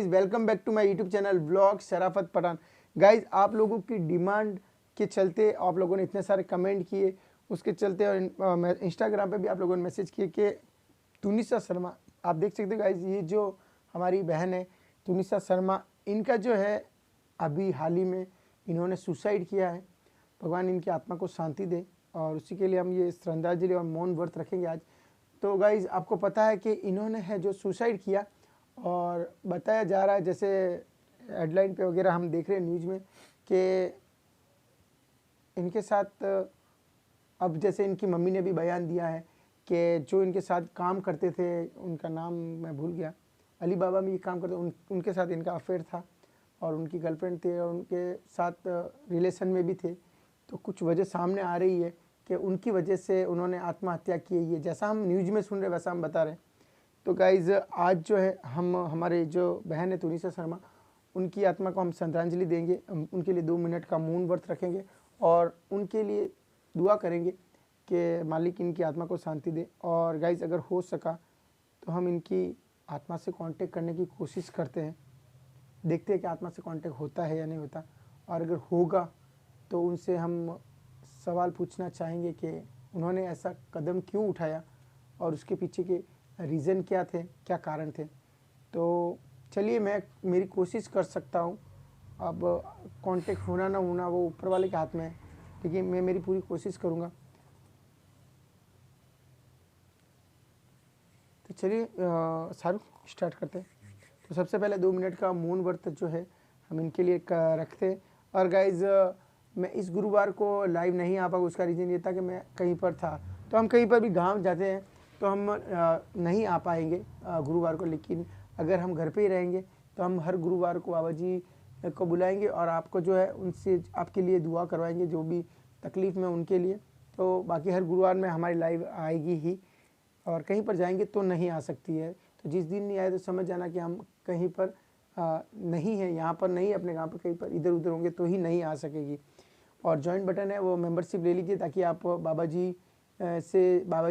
Guys, welcome back to my YouTube channel vlog Sharafat Pathan. Guys, आप लोगों की डिमांड के चलते आप लोगों ने इतने सारे कमेंट किए, उसके चलते और इंस्टाग्राम पे भी आप लोगों ने मैसेज किए कि तुनिसा शर्मा, आप देख सकते हो गाइज, ये जो हमारी बहन है तुनिसा शर्मा, इनका जो है अभी हाल ही में इन्होंने सुसाइड किया है। भगवान इनकी आत्मा को शांति दे और उसी के लिए हम ये श्रद्धांजलि और मौन व्रत रखेंगे आज। तो गाइज, आपको पता है कि इन्होंने है जो सुसाइड किया, और बताया जा रहा है, जैसे हेडलाइन पे वगैरह हम देख रहे हैं न्यूज़ में, कि इनके साथ अब जैसे इनकी मम्मी ने भी बयान दिया है कि जो इनके साथ काम करते थे, उनका नाम मैं भूल गया, अली बाबा में ये काम करते, उनके साथ इनका अफेयर था और उनकी गर्लफ्रेंड थी और उनके साथ रिलेशन में भी थे। तो कुछ वजह सामने आ रही है कि उनकी वजह से उन्होंने आत्महत्या की है। जैसा हम न्यूज़ में सुन रहे वैसा हम बता रहे हैं। तो गाइज़, आज जो है हम हमारे जो बहन है तुनिसा शर्मा, उनकी आत्मा को हम श्रद्धांजलि देंगे। हम उनके लिए 2 मिनट का मौन व्रत रखेंगे और उनके लिए दुआ करेंगे कि मालिक इनकी आत्मा को शांति दे। और गाइज़, अगर हो सका तो हम इनकी आत्मा से कांटेक्ट करने की कोशिश करते हैं, देखते हैं कि आत्मा से कांटेक्ट होता है या नहीं होता। और अगर होगा तो उनसे हम सवाल पूछना चाहेंगे कि उन्होंने ऐसा कदम क्यों उठाया और उसके पीछे के रीज़न क्या थे, क्या कारण थे। तो चलिए, मैं मेरी कोशिश कर सकता हूँ। अब कांटेक्ट होना ना होना वो ऊपर वाले के हाथ में है, लेकिन मैं मेरी पूरी कोशिश करूँगा। तो चलिए शाहरुख, स्टार्ट करते हैं। तो सबसे पहले 2 मिनट का मौन व्रत जो है हम इनके लिए रखते हैं। और गाइज़, मैं इस गुरुवार को लाइव नहीं आ पाऊँ, उसका रीज़न ये था कि मैं कहीं पर था। तो हम कहीं पर भी गांव जाते हैं तो हम नहीं आ पाएंगे गुरुवार को, लेकिन अगर हम घर पे ही रहेंगे तो हम हर गुरुवार को बाबा जी को बुलाएंगे और आपको जो है उनसे आपके लिए दुआ करवाएंगे, जो भी तकलीफ़ में उनके लिए। तो बाकी हर गुरुवार में हमारी लाइव आएगी ही, और कहीं पर जाएंगे तो नहीं आ सकती है। तो जिस दिन नहीं आए तो समझ जाना कि हम कहीं पर नहीं है, यहाँ पर नहीं, अपने गांव पर कहीं पर इधर उधर होंगे तो ही नहीं आ सकेगी। और जॉइन बटन है वो मेंबरशिप ले लीजिए, ताकि आप बाबा जी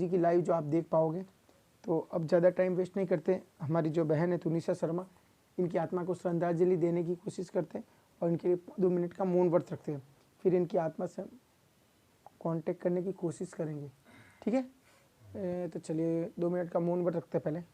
की लाइव जो आप देख पाओगे। तो अब ज़्यादा टाइम वेस्ट नहीं करते, हमारी जो बहन है तुनिसा शर्मा, इनकी आत्मा को श्रद्धांजलि देने की कोशिश करते हैं और इनके लिए 2 मिनट का मौन व्रत रखते हैं। फिर इनकी आत्मा से कांटेक्ट करने की कोशिश करेंगे, ठीक है। तो चलिए 2 मिनट का मौन व्रत रखते हैं पहले।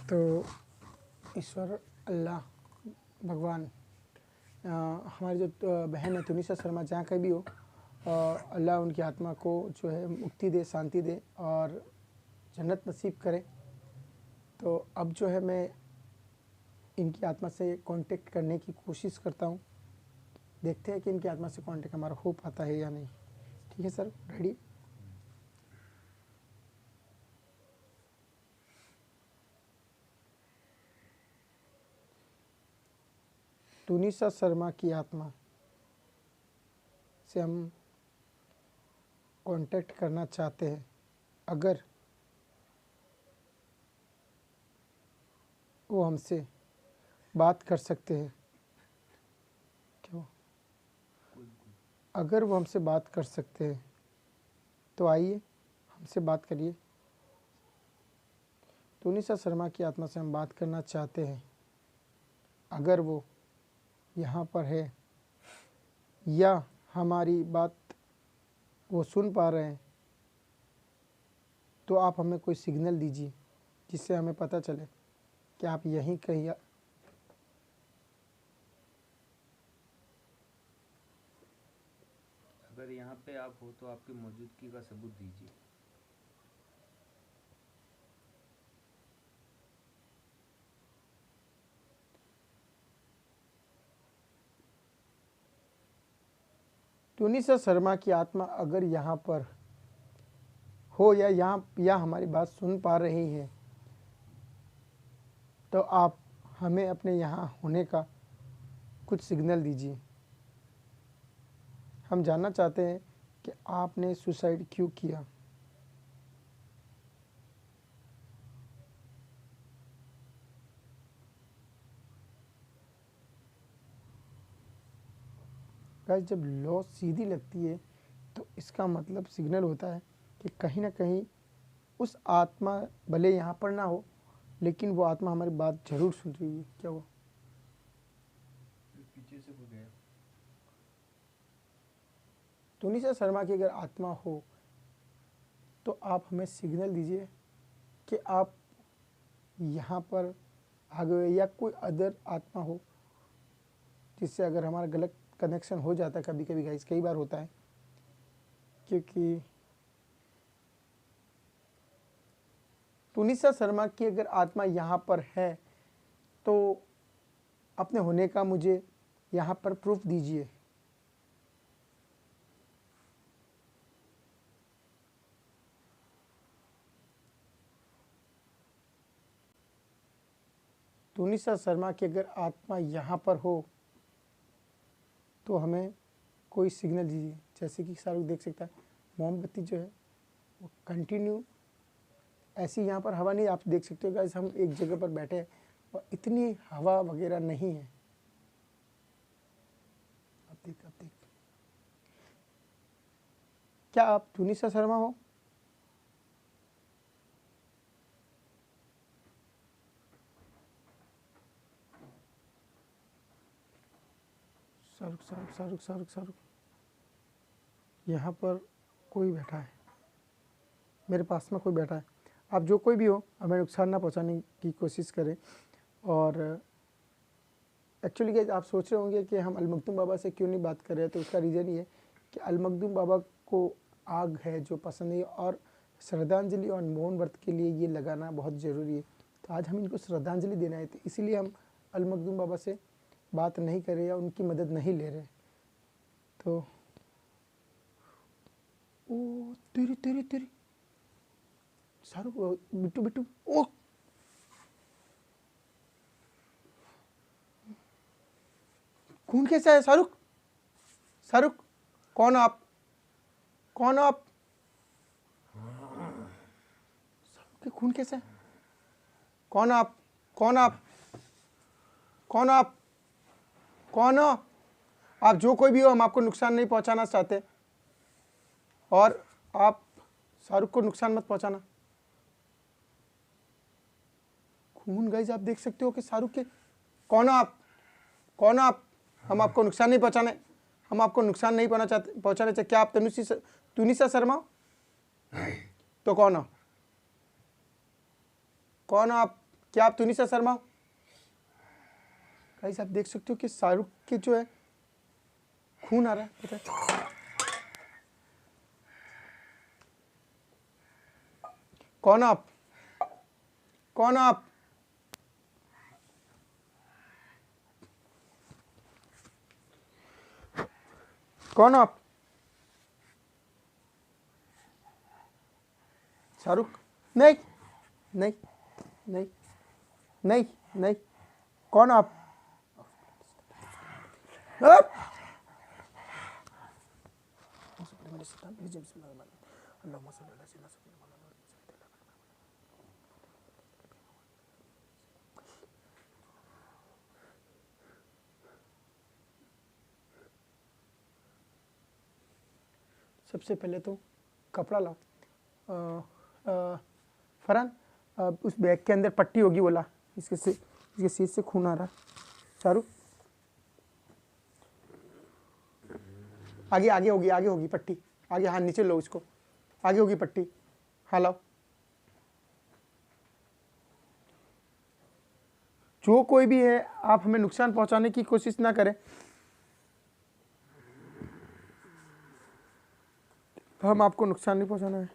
तो ईश्वर, अल्लाह, भगवान, हमारी जो बहन है तुनिसा शर्मा जहाँ कहीं भी हो, अल्लाह उनकी आत्मा को जो है मुक्ति दे, शांति दे और जन्नत नसीब करे। तो अब जो है मैं इनकी आत्मा से कांटेक्ट करने की कोशिश करता हूँ, देखते हैं कि इनकी आत्मा से कांटेक्ट हमारा हो पाता है या नहीं। ठीक है सर, रेडी? तुनिसा शर्मा की आत्मा से हम कांटेक्ट करना चाहते हैं। अगर वो हमसे बात कर सकते हैं, क्यों? अगर वो हमसे बात कर सकते हैं तो आइए हमसे बात करिए। तुनिसा शर्मा की आत्मा से हम बात करना चाहते हैं। अगर वो यहाँ पर है या हमारी बात वो सुन पा रहे हैं, तो आप हमें कोई सिग्नल दीजिए जिससे हमें पता चले कि आप यहीं कहीं। अगर यहाँ पे आप हो तो आपकी मौजूदगी का सबूत दीजिए। तुनिसा शर्मा की आत्मा अगर यहाँ पर हो या हमारी बात सुन पा रही है, तो आप हमें अपने यहाँ होने का कुछ सिग्नल दीजिए। हम जानना चाहते हैं कि आपने सुसाइड क्यों किया। गाइस जब लॉ सीधी लगती है तो इसका मतलब सिग्नल होता है कि कहीं ना कहीं उस आत्मा भले यहाँ पर ना हो, लेकिन वो आत्मा हमारी बात जरूर सुन रही है। क्या हुआ? पीछे से हो गया। तुनिसा शर्मा की अगर आत्मा हो तो आप हमें सिग्नल दीजिए कि आप यहाँ पर आ गए, या कोई अदर आत्मा हो जिससे अगर हमारा गलत कनेक्शन हो जाता है। कभी कभी गाइस, कई बार होता है, क्योंकि तुनिसा शर्मा की अगर आत्मा यहाँ पर है तो अपने होने का मुझे यहाँ पर प्रूफ दीजिए। तुनिसा शर्मा की अगर आत्मा यहाँ पर हो तो हमें कोई सिग्नल दीजिए। जैसे कि शाहरुख देख सकता है मोमबत्ती जो है वो कंटिन्यू ऐसी, यहाँ पर हवा नहीं, आप देख सकते हो गाइस, हम एक जगह पर बैठे हैं और इतनी हवा वगैरह नहीं है। अब देख क्या आप तुनिसा शर्मा हो? शाहरुख यहाँ पर कोई बैठा है, मेरे पास में कोई बैठा है। आप जो कोई भी हो, हमें नुकसान ना पहुँचाने की कोशिश करें। और एक्चुअली क्या आप सोच रहे होंगे कि हम अलमखदूम बाबा से क्यों नहीं बात कर रहे हैं, तो उसका रीज़न ये है कि अलमखदूम बाबा को आग है जो पसंद है, और श्रद्धांजलि और मौन व्रत के लिए ये लगाना बहुत ज़रूरी है। तो आज हम इनको श्रद्धांजलि देना है, तो इसीलिए हम अलमखदूम बाबा से बात नहीं कर रहे या उनकी मदद नहीं ले रहे। तो ओ तेरी तेरी तेरी शाहरुख, बिट्टू बिट्टू, ओ खून कैसा है शाहरुख? शाहरुख कौन हो आप? कौन हो आप? शाहरुख के खून कैसा है? कौन हो आप? कौन हो आप? कौन हो आप? कौन हो आप? जो कोई भी हो, हम आपको नुकसान नहीं पहुंचाना चाहते, और आप शाहरुख को नुकसान मत पहुंचाना। खून गाइस आप देख सकते हो कि शाहरुख के। कौन हो आप? कौन हो आप? हम आपको नुकसान नहीं पहुंचाने, हम आपको नुकसान नहीं पहुंचाने चाहते। क्या आप तुनिसा शर्मा हो? तो कौन हो? कौन हो आप? क्या आप तुनिसा शर्मा हो? गाइस आप देख सकते हो कि शाहरुख के जो है खून आ रहा है, पता है? कौन हो आप? कौन हो आप? कौन हो आप? शाहरुख नहीं नहीं नहीं नहीं नहीं, कौन हो आप? सबसे पहले तो कपड़ा लाओ। फरहान, उस बैग के अंदर पट्टी होगी, बोला इसके सीट से खून आ रहा है। शाहरुख आगे आगे होगी पट्टी, आगे, हाँ नीचे लो इसको, आगे होगी पट्टी, हाँ लाओ। जो कोई भी है, आप हमें नुकसान पहुंचाने की कोशिश ना करें। हम आपको नुकसान नहीं पहुंचाना है,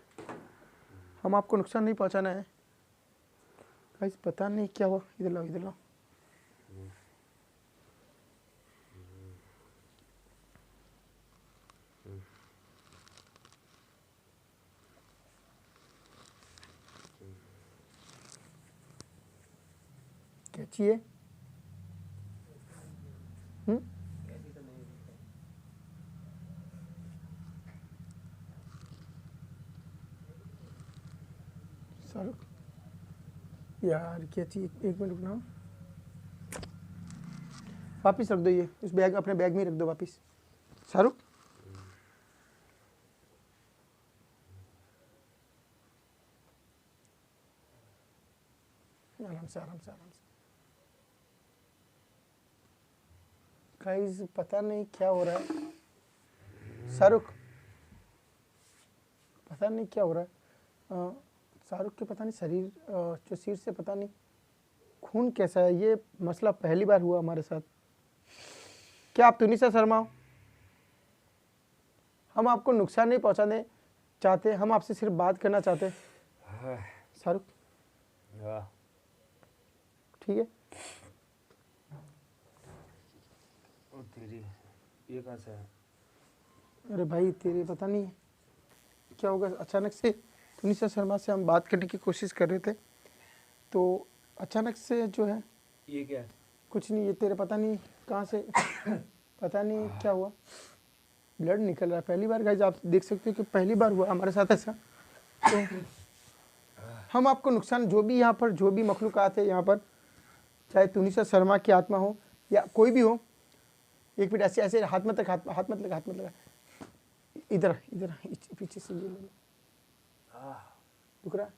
हम आपको नुकसान नहीं पहुंचाना है। गाइस पता नहीं क्या हुआ, इधर लाओ इधर लाओ। क्या चाहिए? शाहरुख यार क्या चीज, एक मिनट रुकना, वापिस रख दो ये, उस बैग अपने बैग में ही रख दो वापिस। शाहरुख आराम से आराम से आराम से। गाइस पता नहीं क्या हो रहा है, शाहरुख पता नहीं क्या हो रहा है। शाहरुख के पता नहीं शरीर जो सिर से पता नहीं खून कैसा है, ये मसला पहली बार हुआ हमारे साथ। क्या आप तुनिसा शर्मा हो? हम आपको नुकसान नहीं पहुंचाने चाहते, हम आपसे सिर्फ बात करना चाहते। शाहरुख ठीक है। ओ तेरी, ये कहाँ से है? अरे भाई तेरे पता नहीं क्या होगा, अचानक से तुनिसा शर्मा से हम बात करने की कोशिश कर रहे थे तो अचानक से जो है ये क्या है? कुछ नहीं, ये तेरे पता नहीं कहाँ से पता नहीं क्या हुआ, ब्लड निकल रहा है। पहली बार गाइस आप देख सकते हो कि पहली बार हुआ हमारे साथ ऐसा। तो हम आपको नुकसान, जो भी यहाँ पर जो भी मखलूकात है यहाँ पर, चाहे तुनिसा शर्मा की आत्मा हो या कोई भी हो, एक मिनट ऐसे ऐसे हाथ मत लगा, हाथ मत लगा, हाथ मत लगा, इधर इधर पीछे से ये ले लो, दुख रहा है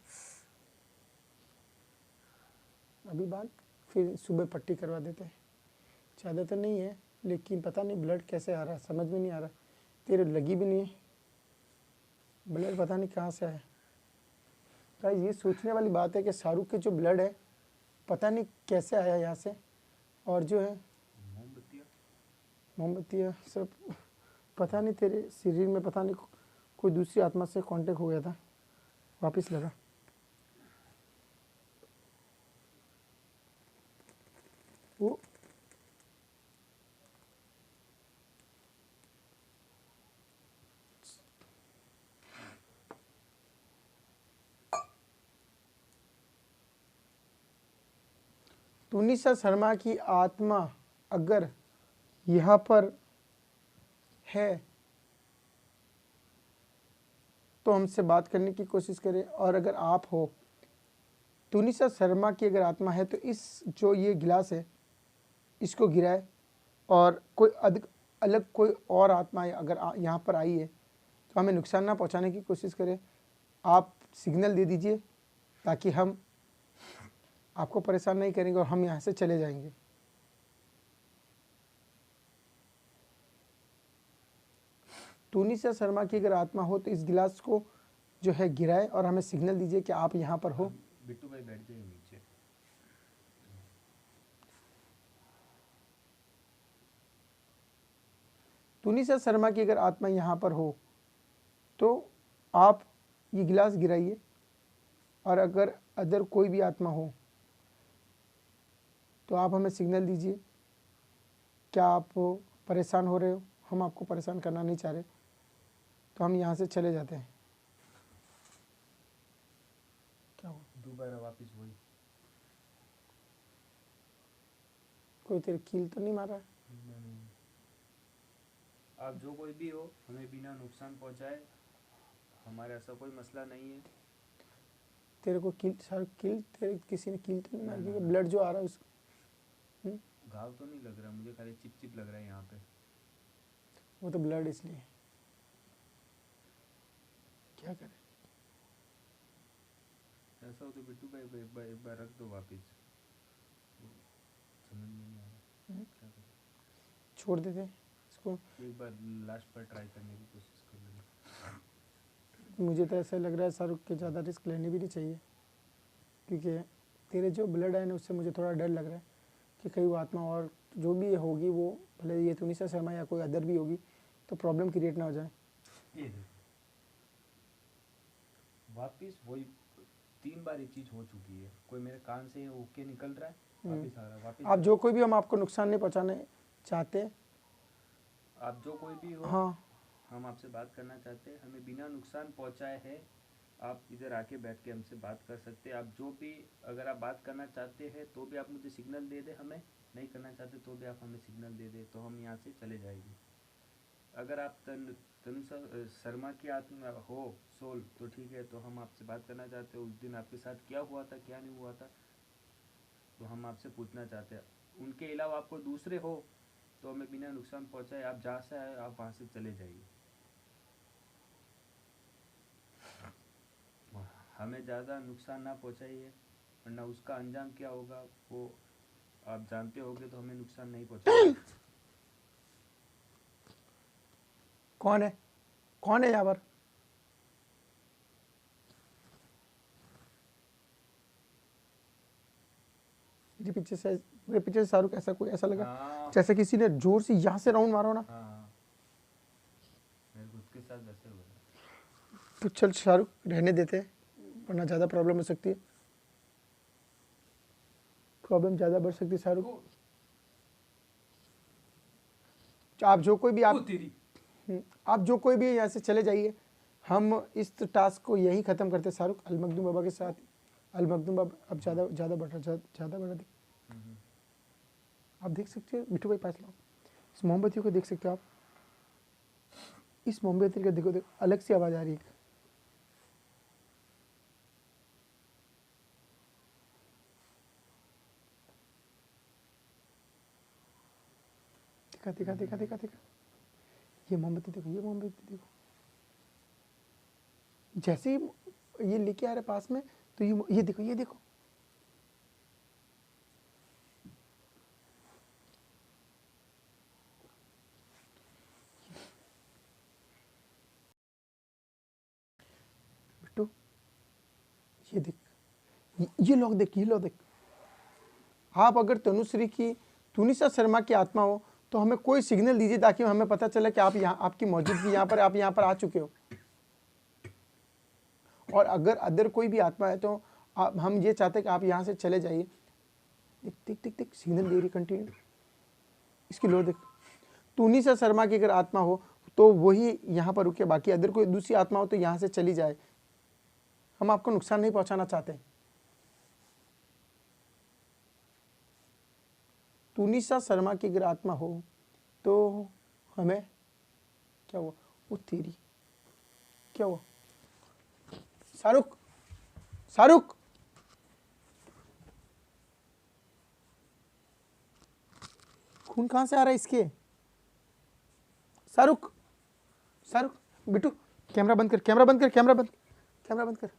अभी बाद, फिर सुबह पट्टी करवा देते हैं। ज़्यादा तो नहीं है लेकिन पता नहीं ब्लड कैसे आ रहा है, समझ में नहीं आ रहा, तेरे लगी भी नहीं है ब्लड, पता नहीं कहाँ से आया। गाइस ये सोचने वाली बात है कि शाहरुख के जो ब्लड है पता नहीं कैसे आया यहाँ से, और जो है मोमबत्तियाँ सब पता नहीं तेरे शरीर में पता नहीं कोई दूसरी आत्मा से कांटेक्ट हो गया था, वापस लगा। वो तुनिसा शर्मा की आत्मा अगर यहाँ पर है तो हमसे बात करने की कोशिश करें, और अगर आप हो तुनिसा शर्मा की अगर आत्मा है तो इस जो ये गिलास है इसको गिराए, और कोई अलग कोई और आत्मा अगर यहाँ पर आई है तो हमें नुकसान ना पहुँचाने की कोशिश करें। आप सिग्नल दे दीजिए ताकि हम आपको परेशान नहीं करेंगे और हम यहाँ से चले जाएंगे। तुनिसा शर्मा की अगर आत्मा हो तो इस गिलास को जो है गिराए और हमें सिग्नल दीजिए कि आप यहाँ पर हो। बिट्टू भाई बैठ जाइए नीचे। तुनिसा शर्मा की अगर आत्मा यहाँ पर हो तो आप ये गिलास गिराइए, और अगर अदर कोई भी आत्मा हो तो आप हमें सिग्नल दीजिए। क्या आप परेशान हो रहे हो? हम आपको परेशान करना नहीं चाह रहे, तो हम यहाँ से चले जाते हैं। क्या हुआ? दोबारा वापस वही। कोई तेरे कील तो नहीं मारा? आप जो कोई भी हो, हमें बिना नुकसान पहुंचाए, हमारा ऐसा कोई मसला नहीं है। तेरे को कील, सर कील तेरे किसी ने कील तो नहीं मारी? क्योंकि ब्लड जो आ रहा है उसको घाव तो नहीं लग रहा मुझे, खाली चिप चिप लग रहा है यहाँ पे। वो तो ब्लड इसलिए। क्या करें? ऐसा हो तो बिट्टू भाई एक बार रख दो वापस, समझ में नहीं आ रहा क्या करें। छोड़ देते इसको। एक बार लास्ट पर ट्राई करने की कोशिश कर लेंगे। मुझे तो ऐसा लग रहा है शाहरुख के ज़्यादा रिस्क लेने भी नहीं चाहिए, क्योंकि तेरे जो ब्लड है ना उससे मुझे थोड़ा डर लग रहा है कि कहीं वो आत्मा और जो भी होगी, वो भले ये तुनिसा शर्मा या कोई अदर भी होगी, तो प्रॉब्लम क्रिएट ना हो जाए। ये देखो वापिस वही 3 बार ये चीज़ हो चुकी है। कोई मेरे कान से ओके निकल रहा है, वापिस आ रहा है, वापिस। आप जो कोई भी, हम आपको नुकसान नहीं पहुंचाने चाहते। आप जो कोई भी हो, हाँ हम आपसे बात करना चाहते हैं, हमें बिना नुकसान पहुंचाए है। आप इधर आके बैठ के हमसे बात कर सकते हैं। आप जो भी, अगर आप बात करना चाहते हैं तो भी आप मुझे सिग्नल दे दें, हमें नहीं करना चाहते तो भी आप हमें सिग्नल दे दें, तो हम यहाँ से चले जाएंगे। अगर आप तनु शर्मा की आत्मा हो सोल तो ठीक है, तो हम आपसे बात करना चाहते हैं उस दिन आपके साथ क्या हुआ था क्या नहीं हुआ था, तो हम आपसे पूछना चाहते हैं। उनके अलावा आपको दूसरे हो तो हमें बिना नुकसान पहुंचाए आप जहाँ से आए आप वहाँ से चले जाइए। हमें ज़्यादा नुकसान ना पहुंचाइए, वरना उसका अंजाम क्या होगा वो आप जानते होगे, तो हमें नुकसान नहीं पहुंचाइए। कौन है, कौन है यहाँ पर? मेरे पीछे से शाहरुख ऐसा कोई ऐसा लगा हाँ जैसे किसी ने जोर से यहाँ से राउंड मारा हो ना। हाँ, मेरे को उसके साथ वैसे हो रहा तो चल शाहरुख रहने देते हैं, वरना ज़्यादा प्रॉब्लम हो सकती है, प्रॉब्लम ज़्यादा बढ़ सकती है शाहरुख। आप जो कोई भी आप जो कोई भी यहाँ से चले जाइए, हम इस टास्क को यही ख़त्म करते शाहरुख। अल मखदूम बाबा के साथ अल मखदूम बाबा अब ज़्यादा बढ़ रहा, ज़्यादा बढ़ रहा। आप देख सकते हो मिठू भाई पास लाओ, इस मोमबत्तियों को देख सकते हो आप, इस मोमबत्ती का देखो अलग सी आवाज़ आ रही है। देखा देखा देखा देखा देखा, ये मोमबत्ती देखो, ये मोमबत्ती देखो, जैसे ही ये लेके आ रहे पास में तो ये देखो, ये देखो। बिट्टू ये देख, ये लोग देख, ये लोग देख। आप अगर तनुश्री की तुनिसा शर्मा की आत्मा हो तो हमें कोई सिग्नल दीजिए ताकि हमें पता चले कि आप यहाँ, आपकी मौजूदगी यहाँ पर, आप यहाँ पर आ चुके हो। और अगर अदर कोई भी आत्मा है तो हम ये चाहते हैं कि आप यहाँ से चले जाइए। देख देख देख देख, सिग्नल दे रही कंटिन्यू, इसकी लो देख। तुनिसा शर्मा की अगर आत्मा हो तो वही यहाँ पर रुके, बाकी अदर कोई दूसरी आत्मा हो तो यहाँ से चली जाए। हम आपको नुकसान नहीं पहुँचाना चाहते। तुनिसा शर्मा की अगर आत्मा हो तो हमें क्या हुआ, वो तेरी क्या हुआ? शाहरुख, शाहरुख खून कहाँ से आ रहा है इसके? शाहरुख, शाहरुख, बिट्टू कैमरा बंद कर, कैमरा बंद कर, कैमरा बंद, कैमरा बंद कर।